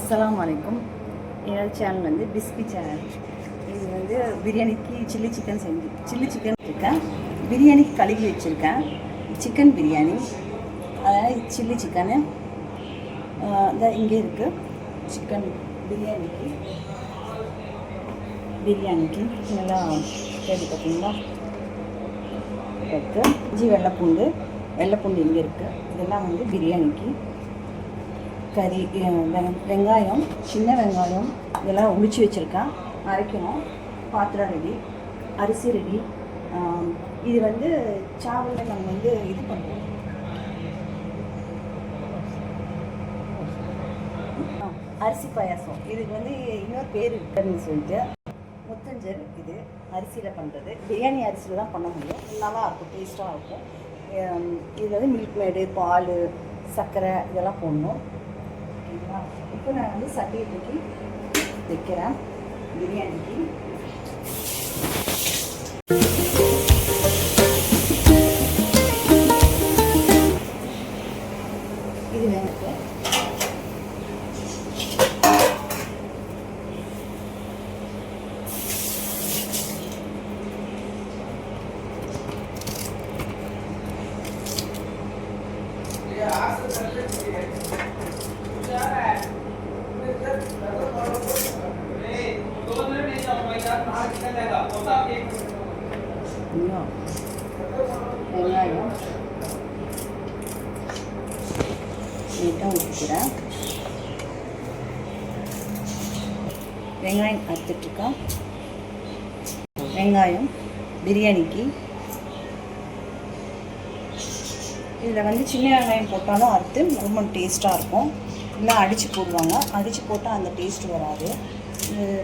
அஸ்ஸலாமு அலைக்கும். என்னோட சேனல் வந்து பிஸ்பி சேனல். இது வந்து பிரியாணிக்கு சில்லி சிக்கன் இருக்கேன். பிரியாணிக்கு கழுவி வச்சுருக்கேன். சிக்கன் பிரியாணி, அதனால் சில்லி சிக்கனு இந்த இங்கே இருக்குது. சிக்கன் பிரியாணிக்கு நல்லா கேட்டு பார்த்தீங்களா இருக்குது. இஞ்சி வெள்ளைப்பூண்டு இங்கே இருக்குது. இதெல்லாம் வந்து பிரியாணிக்கு கறி, வெங்காயம், சின்ன வெங்காயம் இதெல்லாம் உளிச்சு வச்சுருக்கேன். அரைக்கணும். பாத்திரம் ரெடி, அரிசி ரெடி. இது வந்து சாவலில் நம்ம வந்து இது பண்ணுவோம். அரிசி பாயாசம். இதுக்கு வந்து இன்னொரு பேர் இருக்குன்னு சொல்லிட்டு முத்தஞ்சல். இது அரிசியில் பண்ணுறது. பிரியாணி அரிசியில் தான் பண்ண முடியும். நல்லா இருக்கும், டேஸ்ட்டாக இருக்கும். இதில் வந்து மில்க் மேடு, பால், சர்க்கரை இதெல்லாம் போடணும். ஓகேங்களா? இப்போ நான் வந்து சட்டியை தூக்கி வைக்கிறேன் பிரியாணிக்கு. இது எனக்கு வெங்காயம் நீட்டாக ஊற்றிக்கிறேன். வெங்காயம் அறுத்துட்ருக்கேன். வெங்காயம் பிரியாணிக்கு இதில் வந்து சின்ன வெங்காயம் போட்டாலும் அறுத்து ரொம்ப டேஸ்ட்டாக இருக்கும். இல்லை அடித்து போடுவாங்க. அடித்து போட்டால் அந்த டேஸ்ட் வராது.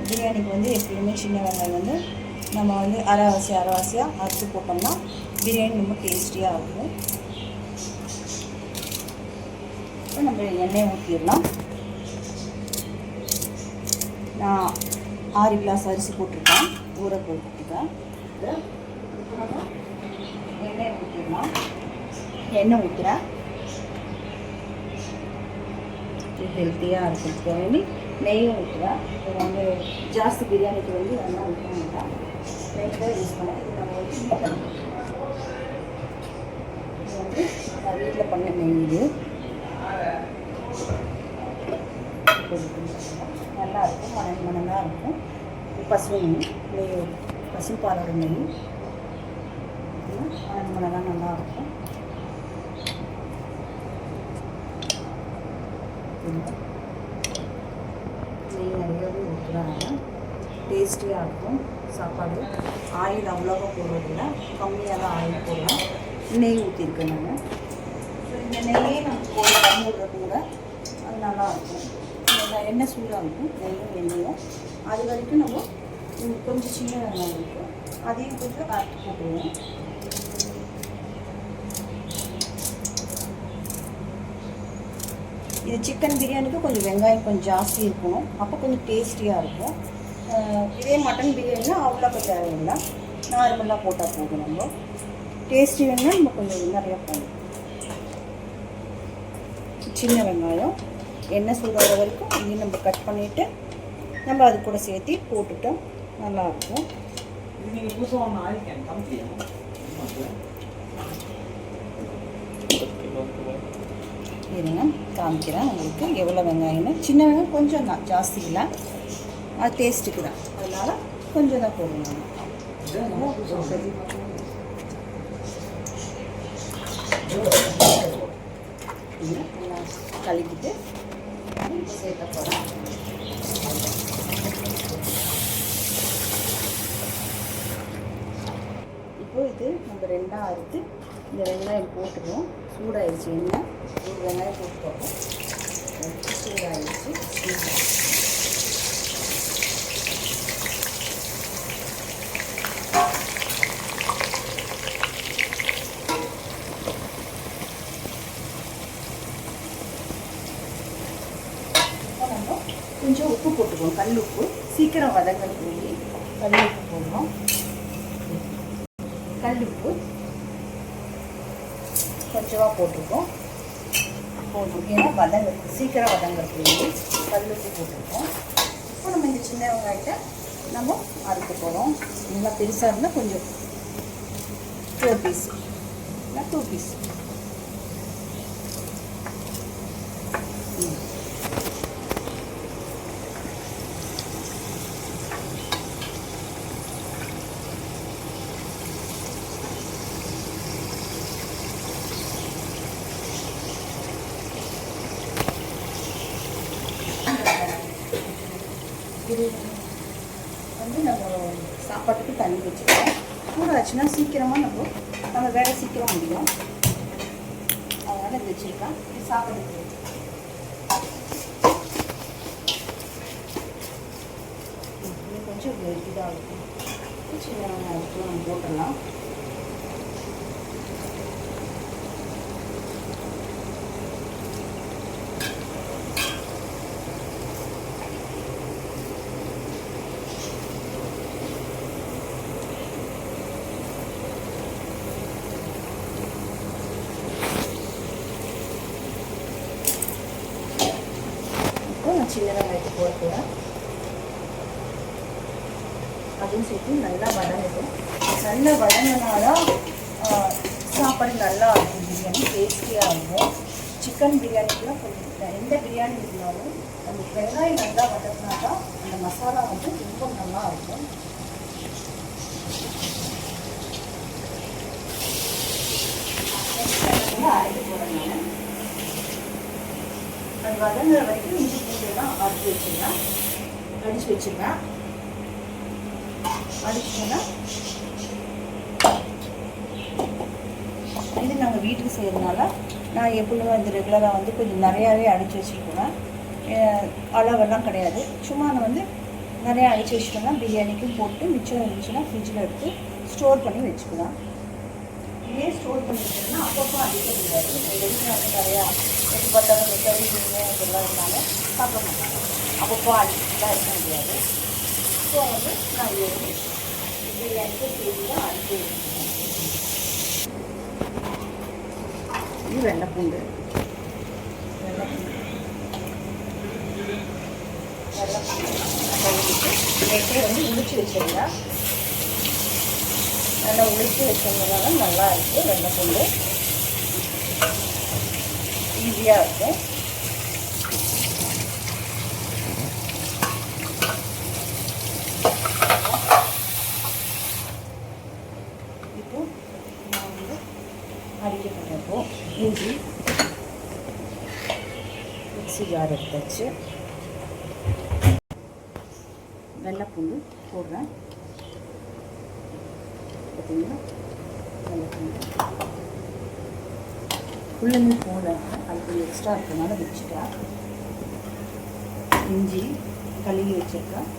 பிரியாணிக்கு வந்து எப்பயுமே சின்ன வெங்காயம் வந்து நம்ம வந்து அரைவாசியாக அரைச்சி போட்டோம்னா பிரியாணி ரொம்ப டேஸ்டியாக இருக்கும். இப்போ நம்ம எண்ணெய் ஊற்றிடலாம். நான் 6 கிளாஸ் அரிசி போட்டிருக்கேன், ஊற போட்டுருக்கேன். இப்போ நம்ம எண்ணெய் ஊற்றிடலாம். எண்ணெய் ஊற்றுறேன். ஹெல்த்தியாக இருக்கிறதுக்கு வேண்டி நெய்யும் ஊற்றுவேன். இப்போ வந்து ஜாஸ்தி பிரியாணிக்கு வந்து எண்ணெய் ஊற்ற மாட்டேன், நெய் தான் யூஸ் பண்ணேன். இது நம்ம வந்து நான் வீட்டில் பண்ண நெய். இது நல்லாயிருக்கும், மணமாக இருக்கும். பசு நெய், பசுப்பாலோட நெய் மணமாக நல்லாயிருக்கும். நெய் நிறையவே ஊற்றுறாங்க, டேஸ்டியாக இருக்கும் சாப்பாடு. ஆயில் அவ்வளோவா போடுறதில்லை, கம்மியாக தான் ஆயில் போடலாம். நெய் ஊற்றிருக்கேன் நான். ஸோ இந்த நெய்யே நம்ம போட்டு விடுறது கூட அது நல்லாயிருக்கும். எண்ணெய் சூடாக இருக்கும், நெய்யும் எண்ணெயும். அது வரைக்கும் நம்ம கொஞ்சம் சின்ன வெங்காயம் இருக்கும், அதையும் கொஞ்சம் அரைச்சி போட்டுருவோம். இது சிக்கன் பிரியாணிக்கு கொஞ்சம் வெங்காயம் கொஞ்சம் ஜாஸ்தி இருக்கணும், அப்போ கொஞ்சம் டேஸ்டியாக இருக்கும். இதே மட்டன் பிரியாணினா அவ்வளோக்கு தேவையில்லை, நார்மலாக போட்டால் போதும். நம்ம டேஸ்டி வேணும்னா நம்ம கொஞ்சம் நிறையா போடணும். சின்ன வெங்காயம் எண்ணெய் சூடாகிற வரைக்கும் இதையும் நம்ம கட் பண்ணிவிட்டு நம்ம அது கூட சேர்த்து போட்டுட்டோம், நல்லாயிருக்கும். இருங்க காமிக்கிறேன் உங்களுக்கு எவ்வளோ வெங்காயம்னு. சின்ன வெங்காயம் கொஞ்சம் தான், ஜாஸ்தி இல்லை, அது டேஸ்ட்டுக்கு தான், அதனால் கொஞ்சம் தான் போடுவோம். கலக்கிட்டு சேர்க்க போகிறேன். இப்போ இது நம்ம ரெண்டாக அறுத்து இந்த வெங்காயம் போட்டுருவோம். சூடாகிடுச்சு எண்ணெய், ஒரு வெங்காயம் போட்டுக்கோங்க. சூடாகிடுச்சு. நம்ம கொஞ்சம் உப்பு போட்டுக்குவோம், கல் உப்பு. சீக்கிரம் வதங்கிறதுக்கு கல் உப்பு போடுறோம். கல் உப்பு கொஞ்சமாக போட்டிருக்கோம். போதும். ஏன்னா சீக்கிரம் வதங்கிறதுக்கு கல்லுப்பு போட்டிருக்கோம். இப்போ நம்ம இந்த சின்ன வெங்காயத்தை நம்ம அறுக்க போகிறோம். நல்லா பெருசாக இருந்தால் கொஞ்சம் 4 பீஸ் இல்லை 2 பீஸ். இது வந்து நம்ம சாப்பாட்டுக்கு தண்ணி வச்சுக்கலாம். கூட ஆச்சுன்னா சீக்கிரமாக நம்ம வேலை சீக்கிரம் முடியும். அதனால் இது வச்சுருக்கேன். இது சாப்பாட்டுக்கு இன்னும் கொஞ்சம் இதாக இருக்கும். சின்ன வெங்காயத்துக்கு நம்ம போட்டுடலாம். நான் சின்ன வெங்காயத்தை போடுறேன். அதுவும் சேர்த்து நல்லா வதங்கட்டும். நல்லா வதங்கினாதான் சாப்பாடு நல்லா இருக்கும். பிரியாணி டேஸ்டியாக இருக்கும். சிக்கன் பிரியாணிக்கெலாம் கொஞ்சம் எந்த பிரியாணி இருந்தாலும் நம்ம வெங்காயம் நல்லா வதங்கினா தான் அந்த மசாலா வந்து ரொம்ப நல்லா இருக்கும். அரைக்க போகிறேன். அது வதங்குற வரைக்கும் இஞ்சி பூண்டெல்லாம் அடிச்சு வச்சுருவேன். அடிச்சோன்னா இது நாங்கள் வீட்டுக்கு செய்கிறதுனால நான் எப்பொழுதும் இந்த ரெகுலராக வந்து கொஞ்சம் நிறையாவே அடித்து வச்சுருக்குவேன். அளவெல்லாம் கிடையாது. சும்மா நான் வந்து நிறையா அடித்து வச்சுட்டோம்னா பிரியாணிக்கும் போட்டு மிச்சம் இருந்துச்சுன்னா ஃப்ரிட்ஜில் எடுத்து ஸ்டோர் பண்ணி வச்சுக்கலாம். இதே ஸ்டோர் பண்ணி வச்சோம்னா அப்பப்போ அடிக்க முடியாது. எங்கள் வீட்டில் வந்து நிறையா எது பார்த்தாலும் இந்த கறி மீன் இதெல்லாம் இருந்தாலும் சாப்பிட மாட்டாங்க. அப்பப்போ அடிச்சுட்டுலாம் இருக்க முடியாது. ஸோ வந்து நான் பிரியாணிக்கு செய்தி தான் அடிச்சு வச்சுருக்கேன். இது வெள்ளைப்பூண்டு நேற்றே வந்து உளிச்சு வச்சிருங்க. நல்லா உளிச்சு வச்சதுனால நல்லா இருக்குது. வெள்ளைப்பூண்டு ஈஸியாக இருக்கும். இப்போ நான் வந்து அடிக்க போகிறப்போ இஞ்சி மிக்ஸி ஜார் எடுத்தாச்சு. வெள்ளைப்பூண்டு போடுறேன். பார்த்தீங்கன்னா வெள்ளைப்பூண்டு ஃபுல்லுமே போடல. அது கொஞ்சம் எக்ஸ்ட்ரா இருக்கிறதுனால வச்சுட்டேன். இஞ்சி கழுவி வச்சுருக்கேன்.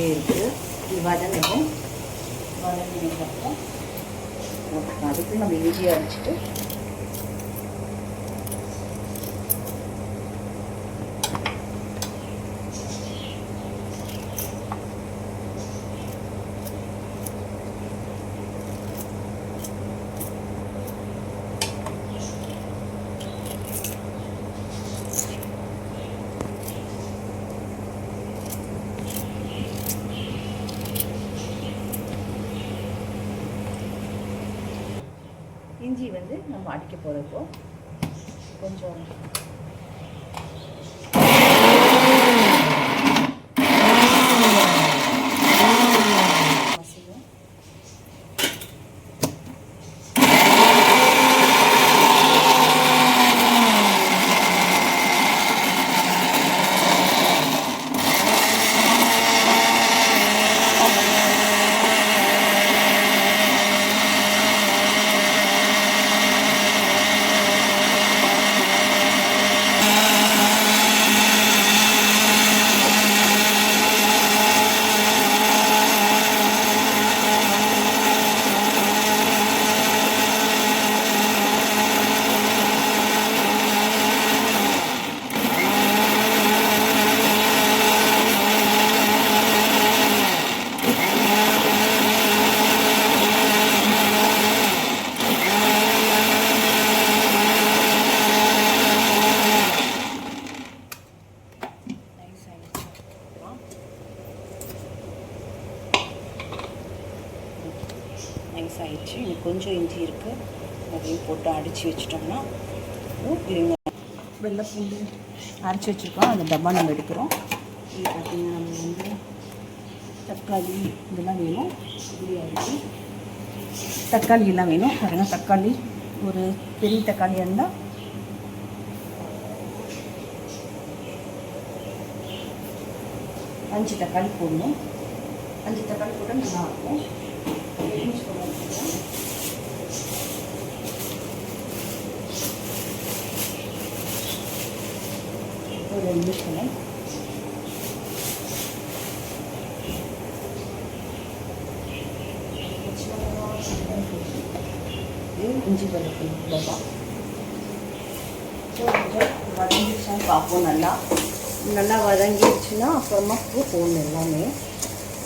இருக்குது. இது வதங்கணும். வதங்கினதுக்கப்புறம் அதுக்கு நம்ம இஞ்சியை அரைச்சிட்டு இஞ்சி வந்து நம்ம அடிக்க போகிறப்போ கொஞ்சம் நைஸ் ஆகிடுச்சு. இன்னும் கொஞ்சம் இஞ்சி இருக்குது, அதையும் போட்டு அடித்து வச்சிட்டோம்னா வெள்ளை பூண்டு அரைச்சி வச்சுருக்கோம். அந்த டப்பா நம்ம எடுக்கிறோம். இது பார்த்திங்கன்னா நம்ம வந்து தக்காளி இதெல்லாம் வேணும். இப்படி ஆகிடுச்சு. தக்காளி எல்லாம் வேணும் பாருங்கள். தக்காளி ஒரு பெரிய தக்காளியாக இருந்தால் 5 தக்காளி போடணும். 5 தக்காளி போட்டால் நல்லாயிருக்கும். ஒரு 2 நிமிஷம் இஞ்சி வெள்ளை டப்பா வதங்கிடுச்சான்னு பார்ப்போம். நல்லா வதங்கிடுச்சுன்னா அப்புறமா பூ போடணும். எல்லாமே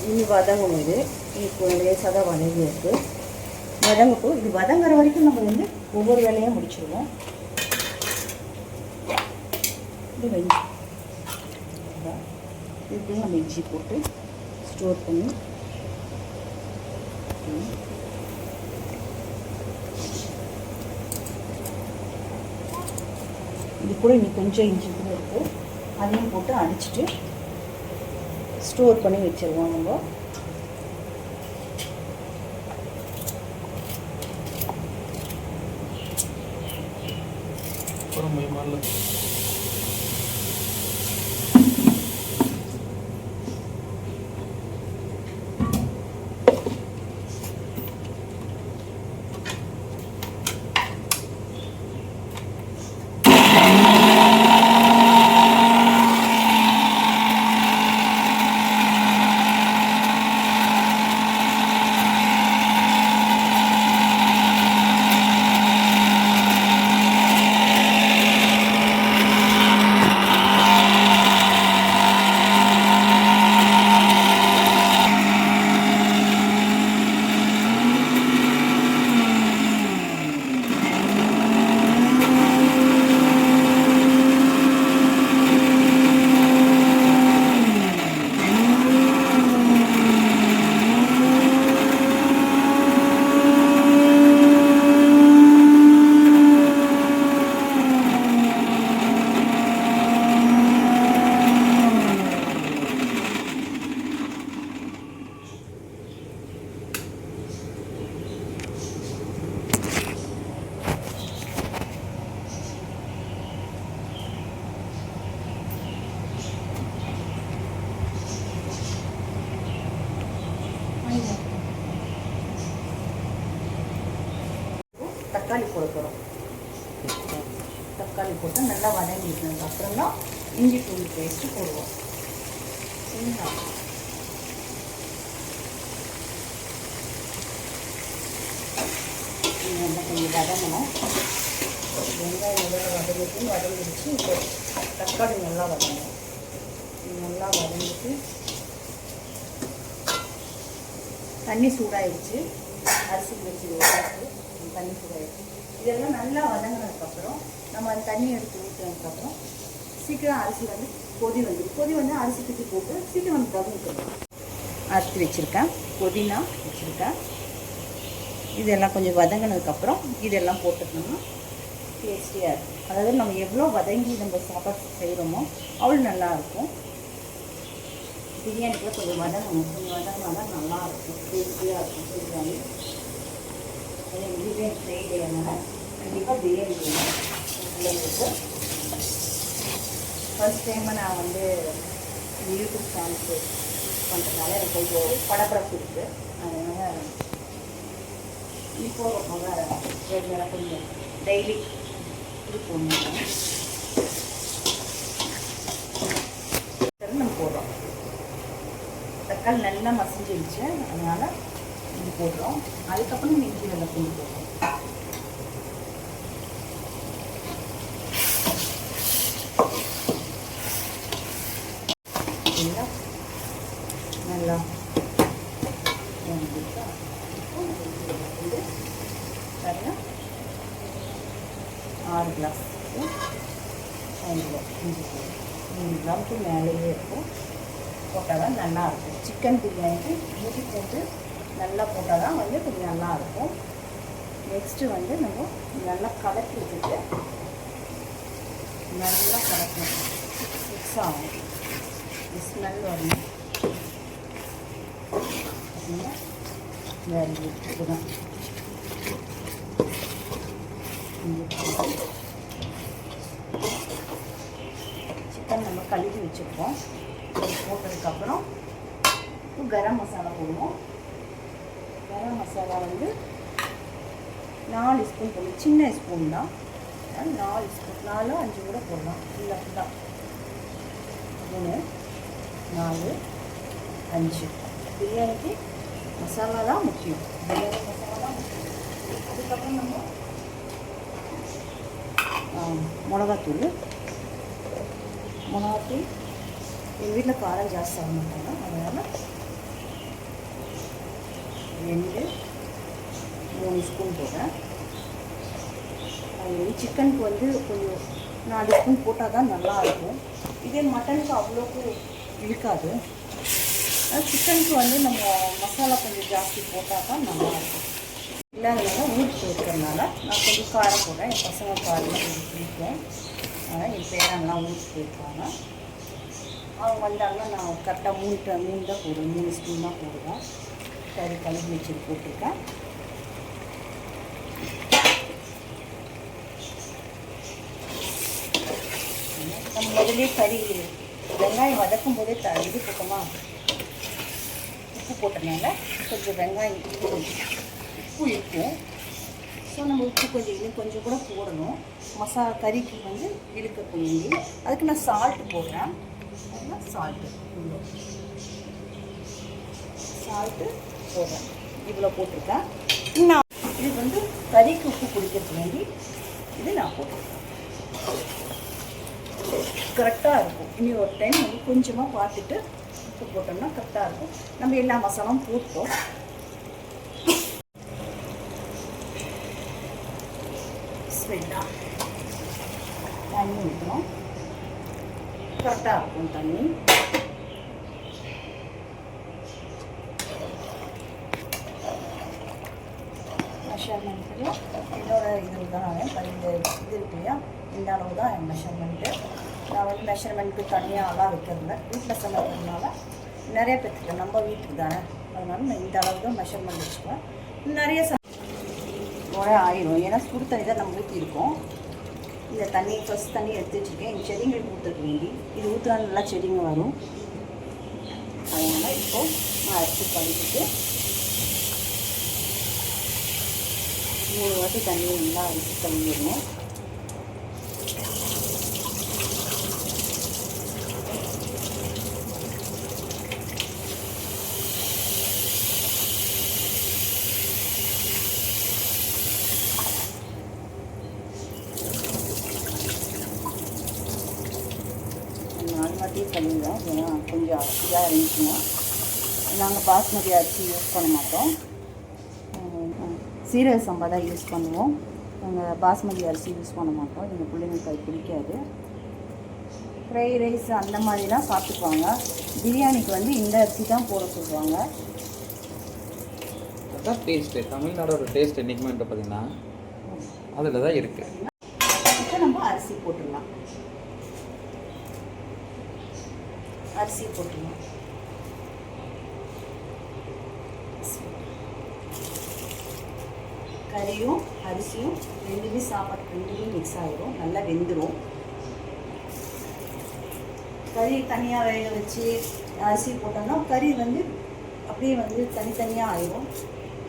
இன்னும் வதங்கணும். இது இப்போ லேசாக தான் வதங்கி இருக்குது. வதங்கட்டும். இது வதங்குற வரைக்கும் நம்ம வந்து ஒவ்வொரு வேலையும் முடிச்சிடுவோம். இது வெஞ்சி இதுக்கு நம்ம இஞ்சி போட்டு ஸ்டோர் பண்ணி இது கூட இன்னும் கொஞ்சம் இஞ்சி கூட இருக்குது. அதையும் போட்டு அடிச்சுட்டு ஸ்டோர் பண்ணி வச்சுருவோம். நம்ம தக்காளி போட போகிறோம். தக்காளி போட்டு நல்லா வதங்கிட்டதுக்கு அப்புறம் தான் இஞ்சி பூண்டு பேஸ்ட்டு போடுவோம். நல்லா கொஞ்சம் வதங்கணும். வெங்காயம் வதங்கிடுச்சு. இப்போ தக்காளி நல்லா வதங்கணும். நல்லா வதங்கிட்டு தண்ணி சூடாயிடுச்சு. அரிசி வச்சு தண்ணி சூடாயிடுச்சு. இதெல்லாம் நல்லா வதங்கினதுக்கப்புறம் நம்ம அந்த தண்ணி எடுத்து ஊற்றினதுக்கப்புறம் சீக்கிரம் அரிசி வந்து கொதி வந்து அரிசி தூக்கி போட்டு சீக்கிரம் வந்து தவிர்க்கணும். அரிசி வச்சுருக்கேன், புதினா வச்சுருக்கேன். இதெல்லாம் கொஞ்சம் வதங்கினதுக்கப்புறம் இதெல்லாம் போட்டுக்கணும்னா டேஸ்டியாக இருக்கும். அதாவது நம்ம எவ்வளோ வதங்கி நம்ம சாப்பாடு செய்கிறோமோ அவ்வளோ நல்லாயிருக்கும். பிரியாணிக்குள்ள கொஞ்சம் வதங்கணும். கொஞ்சம் வதங்கினா தான் நல்லாயிருக்கும், டேஸ்டியாக இருக்கும் பிரியாணி. பிரியாணி செய்யலைனால கண்டிப்பாக பிரியாணி செய்யணும். பிள்ளைங்களுக்கு ஃபர்ஸ்ட் டைமாக நான் வந்து யூடியூப் சேனலுக்கு பண்ணுறதுனால எனக்கு கொஞ்சம் படப்படப்பு இருக்குது. அதனால் இப்போ ரெகுலராக கொஞ்சம் டெய்லி இது போடணும். நம்ம போடுறோம். தக்காளி நல்லா மசிஞ்சிருச்சு, அதனால் இது போடுறோம். அதுக்கப்புறம் இஞ்சி வெள்ளை பூண்டு போடுறோம். நல்லா சரியா 6 கிளாஸ் 5 கிராமுக்கு மேலேயே இருக்கும். போட்டால் தான் நல்லாயிருக்கும். சிக்கன் பிரியாணிக்கு இஞ்சி போட்டு நல்லா போட்டால் தான் வந்து கொஞ்சம் நல்லாயிருக்கும். நெக்ஸ்ட்டு வந்து நம்ம நல்லா கலக்கி விட்டுட்டு நல்லா கலக்கணும். மிக்ஸ் ஆகும், ஸ்மெல் வரணும். வேறு இதுதான் சிக்கன் நம்ம கழுவி வச்சுருக்கோம். போட்டதுக்கப்புறம் கரம் மசாலா போடுவோம். கரம் மசாலா வந்து 4 ஸ்பூன் போடணும். சின்ன ஸ்பூன் தான், 4 ஸ்பூன், 4 5 கூட போடலாம். இல்லை தான் 3 4 5. பிரியாணிக்கு மசாலா தான் முக்கியம். பிரியாணி மசாலா தான் முக்கியம். அதுக்கப்புறம் நம்ம மிளகாத்தூள் எங்கள் வீட்டில் காரம் ஜாஸ்தி ஆக மாட்டாங்க, அதனால் 2-3 ஸ்பூன் போடுறேன். அது வந்து சிக்கனுக்கு வந்து கொஞ்சம் 4 ஸ்பூன் போட்டால் தான் நல்லாயிருக்கும். இதே மட்டனுக்கு அவ்வளோக்கு இழுக்காது. சிக்கனுக்கு வந்து நம்ம மசாலா கொஞ்சம் ஜாஸ்தி போட்டால் தான் நல்லாயிருக்கும். இல்லாதனால ஊற்றி போட்டுக்கிறதுனால நான் கொஞ்சம் காரம் போடுறேன். என் பசங்க காரம் கொஞ்சம் பிடிக்கும், அதனால் என் பேரெல்லாம் ஊற்றி போயிருக்காங்க. அவங்க வந்தாங்கன்னா நான் கரெக்டாக 3 தான் போடுவேன், 3 ஸ்பூன் தான் போடுவேன். கறி கழுவி வச்சு போட்டிருக்கேன். நம்ம முதலே கறி வெங்காயம் வதக்கும் போதே இது போட்டோமா, உப்பு போட்டதுனால கொஞ்சம் வெங்காயம் உப்பு இருக்கும். ஸோ நம்ம உப்பு கொஞ்சம் கூட போடணும். மசாலா கறிக்கு வந்து இழுக்கக்கூடிய அதுக்கு நான் சால்ட்டு போடுறேன். அதனால் சால்ட்டு போடுறேன். இவ்வளோ போட்டிருக்கேன். நான் இது வந்து கறிக்கு உப்பு பிடிக்கிறதுக்கு வேண்டி இது நான் போட்டிருக்கேன். கரெக்டாக இருக்கும். இனி ஒரு டைம் வந்து கொஞ்சமாக பார்த்துட்டு உப்பு போட்டோம்னா கரெக்டாக இருக்கும். நம்ம எல்லா மசாலாவும் போட்டோம். தண்ணி ஊற்றணும், கரெக்டாக இருக்கும் தண்ணி. மெஷர்மெண்ட்டில் என்னோட இது தான் இது இருக்கு இல்லையா, இந்த அளவு தான் என் மெஷர்மெண்ட்டு. நான் வந்து மெஷர்மெண்ட்டுக்கு தனியாகலாம் வைக்கிறதில்ல. வீட்டில் சமைக்கிறதுனால நிறைய பேர்த்துக்கு நம்ம வீட்டுக்கு தானே, அதனால நான் இந்த அளவு தான் மெஷர்மெண்ட் வச்சுக்குவேன். நிறைய உடனே ஆயிரும், ஏன்னா சுடு தண்ணி தான் நம்ம ஊற்றிருக்கோம். இந்த தண்ணி ஃபஸ்ட் தண்ணி எடுத்து வச்சுருக்கேன். எங்கள் செடிங்களுக்கு ஊற்றுக்க வேண்டி இது ஊற்றினா நல்லா செடிங்க வரும். அதனால் இப்போது நான் அரிசி கழுவிட்டு 3 வாட்டி தண்ணி நல்லா அரிசி கழுவிடணும். கழுவுவேன், ஏன்னா கொஞ்சம் அரிசியாக இருந்துச்சுன்னா. நாங்கள் பாஸ்மதி அரிசி யூஸ் பண்ண மாட்டோம், சீரக சம்பா தான் யூஸ் பண்ணுவோம். நாங்கள் பாஸ்மதி அரிசி யூஸ் பண்ண மாட்டோம். எங்கள் பிள்ளைங்களுக்கு அது பிடிக்காது. ஃப்ரைட் ரைஸ் அந்த மாதிரிலாம் சாப்பிட்டுக்குவாங்க. பிரியாணிக்கு வந்து இந்த அரிசி தான் போட சொல்லுவாங்க. அதுதான் டேஸ்ட்டு. தமிழ்நாடோட டேஸ்ட் என்றைக்குமே பார்த்தீங்கன்னா அதில் தான் இருக்குது. இப்போ நம்ம அரிசி போட்டுடலாம். கறியும் அரிசியும் ரெண்டுமே ரெண்டுமே மிக்ஸ் ஆகிடும், நல்லா வெந்துடும். கறி தனியாக வேக வச்சு அரிசி போட்டோம்னா கறி வந்து அப்படியே வந்து தனித்தனியாக ஆயிடும்,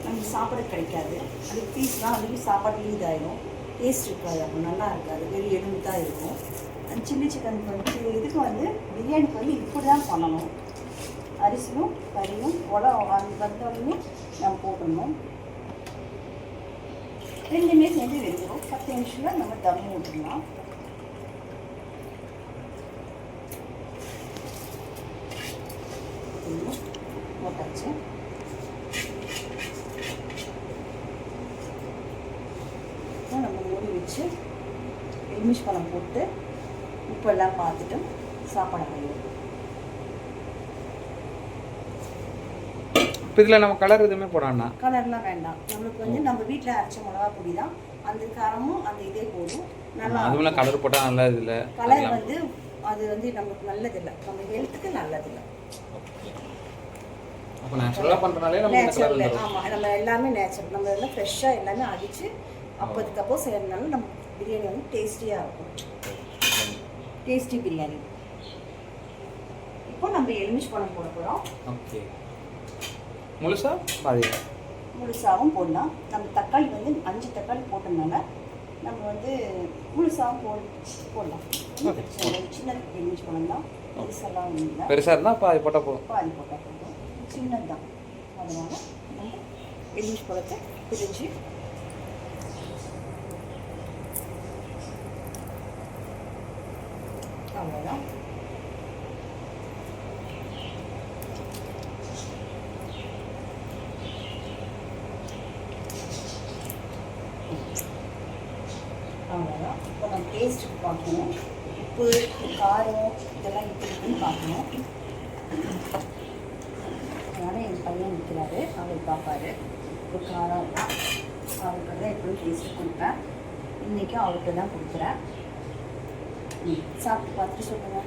நமக்கு சாப்பிட கிடைக்காது. அது பீஸ்லாம் அதுக்கு சாப்பாட்டுலேயும் இதாகிடும், டேஸ்ட் இருக்காது, அப்போ நல்லா இருக்காது, வெறும் எலும்பு தான் இருக்கும். சில்லி சிக்கனுக்கு வந்து இதுக்கு வந்து பிரியாணிக்கு வந்து இப்படி தான் பண்ணணும். அரிசியும் கறியும் வந்தோடனே நம்ம போட்டணும். ரெண்டுமே சேர்ந்து வெந்துடும். 10 நிமிஷத்தில் நம்ம தம் ஊற்றலாம். போட்டாச்சு. நம்ம மூடி வச்சு எலுமிச்சை பழம் போட்டு உப்பெல்லாம் பார்த்துட்டு சாப்பாடு ஆகிடும். இப்போ இதில் நம்ம கலர் எதுவுமே போடாண்ணா? கலர்லாம் வேண்டாம். நம்மளுக்கு வந்து நம்ம வீட்டில் அரைச்ச மிளகா பொடி தான், அந்த காரமும் அந்த இதே போதும். நல்லா அதுவும் கலர் போட்டால் நல்லா இதில் கலர் வந்து அது வந்து நமக்கு நல்லதில்லை, நம்ம ஹெல்த்துக்கு நல்லதில்லை. அப்போ நேச்சுரலாக பண்ணுறனாலே நம்ம நேச்சுரல். ஆமாம், நம்ம எல்லாமே நேச்சுரல், நம்ம எல்லாம் ஃப்ரெஷ்ஷாக எல்லாமே அடித்து அப்போதுக்கப்போ செய்யறதுனால நம்ம பிரியாணி வந்து டேஸ்டியாக இருக்கும். டேஸ்டி பிரியாணி. இப்போ நம்ம எலுமிச்சை பழம் போட போகிறோம். ஓகே, முழுசா பாதி முழுசாகவும் போடலாம். நம்ம தக்காளி வந்து 5 தக்காளி போட்டதுனால நம்ம வந்து முழுசாகவும் போடலாம். சின்ன எலுமிச்சை பழம் தான், பெருசெல்லாம் இல்லை. பெருசாக இருந்தால் பாதி போட்டால் போதும். பாதி போட்டால் போதும், சின்னது தான். அதனால் நம்ம எலுமிச்சை பழத்தை பிரித்து அவ்வளோதான். அவ்வளோதான். இப்போ நம்ம டேஸ்ட்டுக்கு பார்க்கணும், உப்பு காரம் இதெல்லாம் இருக்குன்னு பார்க்கணும். அதனால் என் பையன் நிற்கிறாரு, அவர் பார்ப்பாரு. இப்போ காரம் அவருக்கு தான் எப்படியும் டேஸ்ட்டு கொடுப்பேன். இன்றைக்கும் அவர்கிட்ட தான் கொடுக்குறேன். சாப்பிட்டு பார்த்துட்டு சொல்லுங்கள்.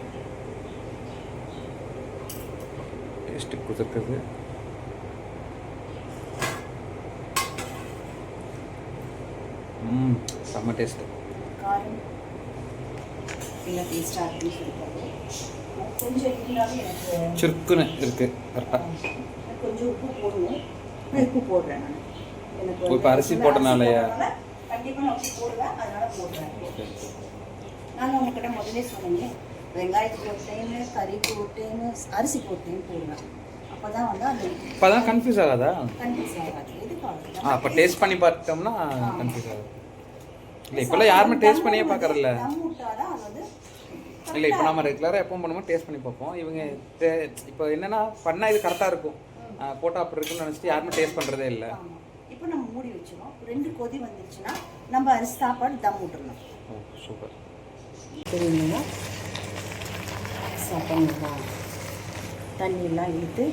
டேஸ்ட்டு கொடுத்துருக்குது. செம்ம டேஸ்ட்டு. காரம் இல்லை டேஸ்ட்டாக இருக்குன்னு சொல்லிப்பாரு. கொஞ்சம் இருந்தாலும் எனக்கு சுருக்குன்னு இருக்குது கரெக்டாக. கொஞ்சம் உப்பு போடணும். உப்பு போடுறேன் நான். எனக்கு இப்போ அரிசி போட்டனாலயா? கண்டிப்பாக நான் உப்பு போடுவேன், அதனால் போடுறேன். நாங்கள் உங்ககிட்ட முதலே சொன்னீங்க, வெங்காயத்துக்கு ஒரு டைமு, கறிக்கு ஒரு டைமு, அரிசிக்கு ஒரு டைம் போடுவேன். அப்போ தான் வந்து அந்த இப்போ தான் கன்ஃபியூஸ் ஆகாதா? கன்ஃபியூஸ் ஆகாது. எதுக்காக அப்போ டேஸ்ட் பண்ணி பார்த்தோம்னா கன்ஃபியூஸ் ஆகுது. இல்லை இப்போல்லாம் யாருமே டேஸ்ட் பண்ணியே பார்க்கறதில்ல. இல்லை இப்போ நம்ம ரெகுலராக எப்போ பண்ணும்போது டேஸ்ட் பண்ணி பார்ப்போம். இவங்க இப்போ என்னென்னா பண்ணால் இது கரெக்டாக இருக்கும், போட்டால் அப்படி இருக்குன்னு நினச்சிட்டு யாருமே டேஸ்ட் பண்ணுறதே இல்லை. இப்போ நம்ம மூடி வச்சிடும். 2 கொதி வந்துருச்சுன்னா நம்ம அரிசி சாப்பாடு தம் விட்டுறணும். ஓ சூப்பர். தெரியுங்களா? சாப்பாடு தண்ணியெல்லாம் இழுத்து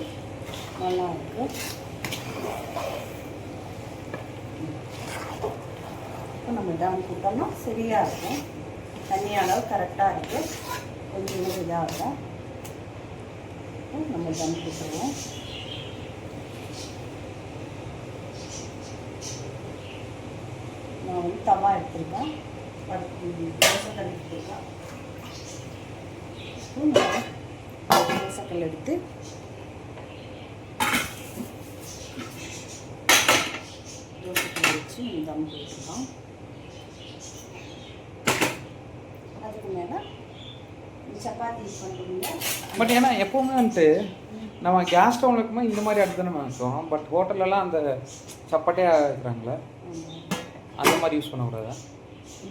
நல்லா இருக்கும். இப்போ நம்ம தம் போட்டோம்னா சரியாக இருக்கும். தண்ணி அளவு கரெக்டாக இருக்குது, கொஞ்சம் இதாக இருக்கும். நம்ம தம் போட்டுருவோம். நான் வந்து தவா எடுத்துருக்கேன், தோசைக்கல் எடுத்துருக்கேன். தோசைக்கல் எடுத்து தோசைக்கல் வச்சு தம் போட்டுருக்கோம். அதுக்கு மேலே சப்பாத்தி பண்ணுறீங்க. பட் ஏன்னா எப்போவுமே வந்துட்டு நம்ம கேஸ் ஸ்டவ்ல இருக்கும்போது இந்த மாதிரி அடுத்து தானே வைக்கிறோம். பட் ஹோட்டல்லலாம் அந்த சப்பாட்டியாக இருக்கிறாங்களே, அந்த மாதிரி யூஸ் பண்ணக்கூடாதா?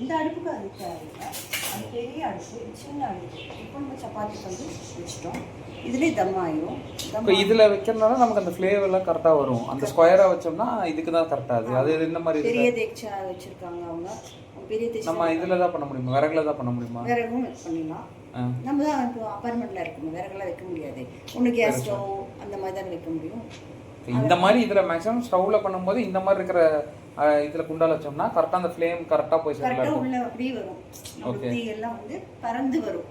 இந்த அடுப்புக்கு அது தேவையில்லை, அது பெரிய அடுப்பு, சின்ன அடுப்பு. இப்போ நம்ம சப்பாத்தி பண்ணி வச்சுட்டோம், இதுலேயே தம் ஆயிடும். இப்போ இதில் வைக்கிறதுனால நமக்கு அந்த ஃப்ளேவர்லாம் கரெக்டாக வரும். அந்த ஸ்கொயராக வச்சோம்னா இதுக்கு தான் கரெக்டாக அது இந்த மாதிரி பெரிய தேய்ச்சா வச்சுருக்காங்க அவங்க. பெரிய தேய்ச்சி நம்ம இதில் தான் பண்ண முடியுமா, விறகுல தான் பண்ண முடியுமா? விறகும் பண்ணிடலாம். நம்ம தான் இப்போ அப்பார்ட்மெண்ட்டில் இருக்கணும், விறகுலாம் வைக்க முடியாது. ஒன்று கேஸ் ஸ்டவ் அந்த மாதிரி தான் வைக்க முடியும். இந்த மாதிரி இதில் மேக்ஸிமம் ஸ்டவ்வில் பண்ணும்போது இந்த மாதிரி இருக்கிற இதில் குண்டால் வச்சோம்னா கரெக்டாக அந்த ஃப்ளேம் கரெக்டாக போய் கரெக்டாக உள்ள அப்படியே வரும். ஓகே, எல்லாம் வந்து பறந்து வரும்.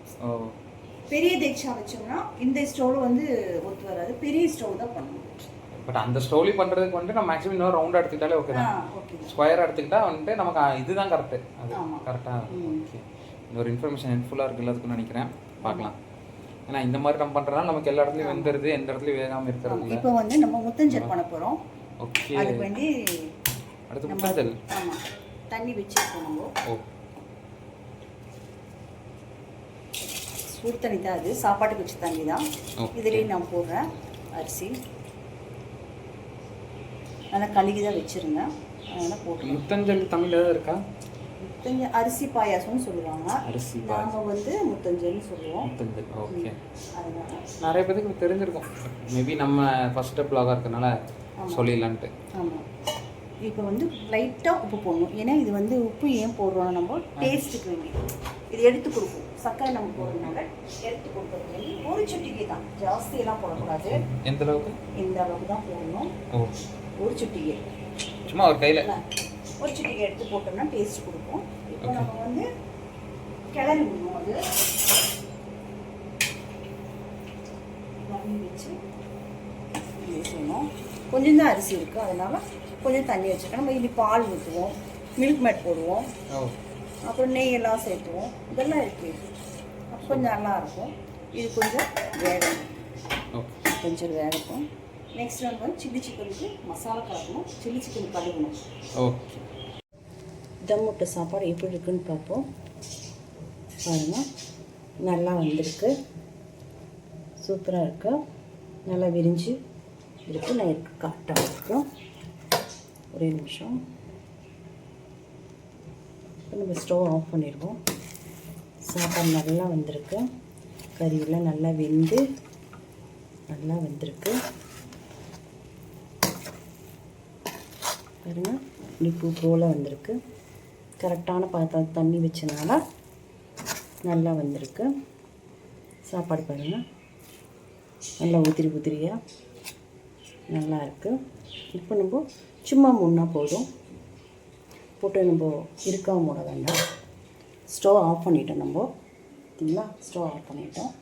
பெரிய தேய்ச்சா வச்சோம்னா இந்த ஸ்டவ்வில் வந்து ஒத்து வராது, பெரிய ஸ்டவ் தான் பண்ணணும். பட் அந்த ஸ்டவ்லி பண்ணுறதுக்கு வந்துட்டு நம்ம மேக்ஸிமம் இன்னொரு ரவுண்டாக எடுத்துக்கிட்டாலே ஓகே தான். ஸ்கொயராக எடுத்துக்கிட்டா வந்துட்டு நமக்கு இதுதான் கரெக்டு, அது கரெக்டாக. ஓகே, இந்த ஒரு இன்ஃபர்மேஷன் ஹெல்ப்ஃபுல்லாக இருக்குது எல்லாத்துக்கும் நினைக்கிறேன். பார்க்கலாம். ஏன்னா இந்த மாதிரி நம்ம பண்ணுறதுனால நமக்கு எல்லா இடத்துலையும் வெந்துடுது, எந்த இடத்துலையும் வேகாமல் இருக்கிறது. இப்போ வந்து நம்ம முத்தஞ்சல் பண்ண போகிறோம். ஓகே, அதுக்கு வேண்டி அடுத்து முத்தஞ்சல். ஆமாம், தண்ணி வச்சுருக்கோம் நம்ம. ஓ, சுடு தண்ணி தான், அது சாப்பாட்டுக்கு வச்ச தண்ணி தான். இதுலேயும் நான் போடுறேன் அரிசி. நல்லா கழுகி தான் வச்சுருங்க, அதனால் போட்டு. முத்தஞ்சல் தமிழ் ஏதாவது இருக்கா? முத்தஞ்சல் அரிசி பாயாசம்னு சொல்லுவாங்க, அரிசி நாங்கள் வந்து முத்தஞ்சல்னு சொல்லுவோம். முத்தஞ்சல், ஓகே. அதனால நிறைய பேருக்கு தெரிஞ்சிருக்கும், மேபி நம்ம ஃபர்ஸ்ட் ஸ்டெப்லாக இருக்கனால சொல்லிடலான்ட்டு. ஆமாம், இப்போ வந்து லைட்டாக உப்பு போடணும். ஏன்னா இது வந்து உப்பு ஏன் போடுறோம்னா நம்ம டேஸ்ட்டுக்கு வேண்டி இது எடுத்து கொடுக்கும், சர்க்கரை நம்ம போடுறதுனால எடுத்து கொடுக்குறது வந்து ஒரு சிட்டிகை தான், ஜாஸ்தியெல்லாம் போடக்கூடாது. எந்த அளவுக்கு? இந்த அளவுக்கு தான் போடணும். ஒரு சிட்டிகை, சும்மா ஒரு கையில் ஒரு சிட்டிகை எடுத்து போட்டோம்னா டேஸ்ட் கொடுக்கும். இப்போ நம்ம வந்து கிளறி விடணும். அது தண்ணி வச்சு செய்யணும். கொஞ்சம் தான் அரிசி இருக்குது, அதனால் கொஞ்சம் தண்ணி வச்சுருக்கோம். நம்ம இனி பால் ஊற்றுவோம், மில்க் மேட் போடுவோம், அப்புறம் நெய்யெல்லாம் சேர்த்துவோம். இதெல்லாம் இருக்குது. அப்போ கொஞ்சம் நல்லாயிருக்கும். இது கொஞ்சம் வேகணும், கொஞ்சம் வேகட்டும். நெக்ஸ்ட் வந்து சில்லி சிக்கனுக்கு மசாலா கலக்கணும், சில்லி சிக்கன் கழுவணும். ஓகே. தம் முட்டை சாப்பாடு எப்படி இருக்குன்னு பார்ப்போம். பாருங்கள், நல்லா வந்திருக்கு, சூப்பராக இருக்குது, நல்லா விரிஞ்சு இருக்குது. நான் இருக்கு கரெக்டாக இருக்கும். ஒரே நிமிஷம். இப்போ நம்ம ஸ்டவ் ஆஃப் பண்ணிடுவோம். சாப்பாடு நல்லா வந்திருக்கு, கறியெல்லாம் நல்லா வெந்து நல்லா வந்திருக்கு. பாருங்கள், இப்படி போல் வந்திருக்கு. கரெக்டான பாத்திரம் தண்ணி வச்சனால நல்லா வந்திருக்கு. சாப்பாடு பாருங்கள், நல்லா உதிரியாக நல்லா இருக்குது. இப்போ நம்ம சும்மா முன்னா போதும், போட்டு நம்ம இருக்காம மூட வேண்டாம். ஸ்டவ் ஆஃப் பண்ணிட்டோம். நம்ம பார்த்தீங்களா, ஸ்டவ் ஆஃப் பண்ணிட்டோம்.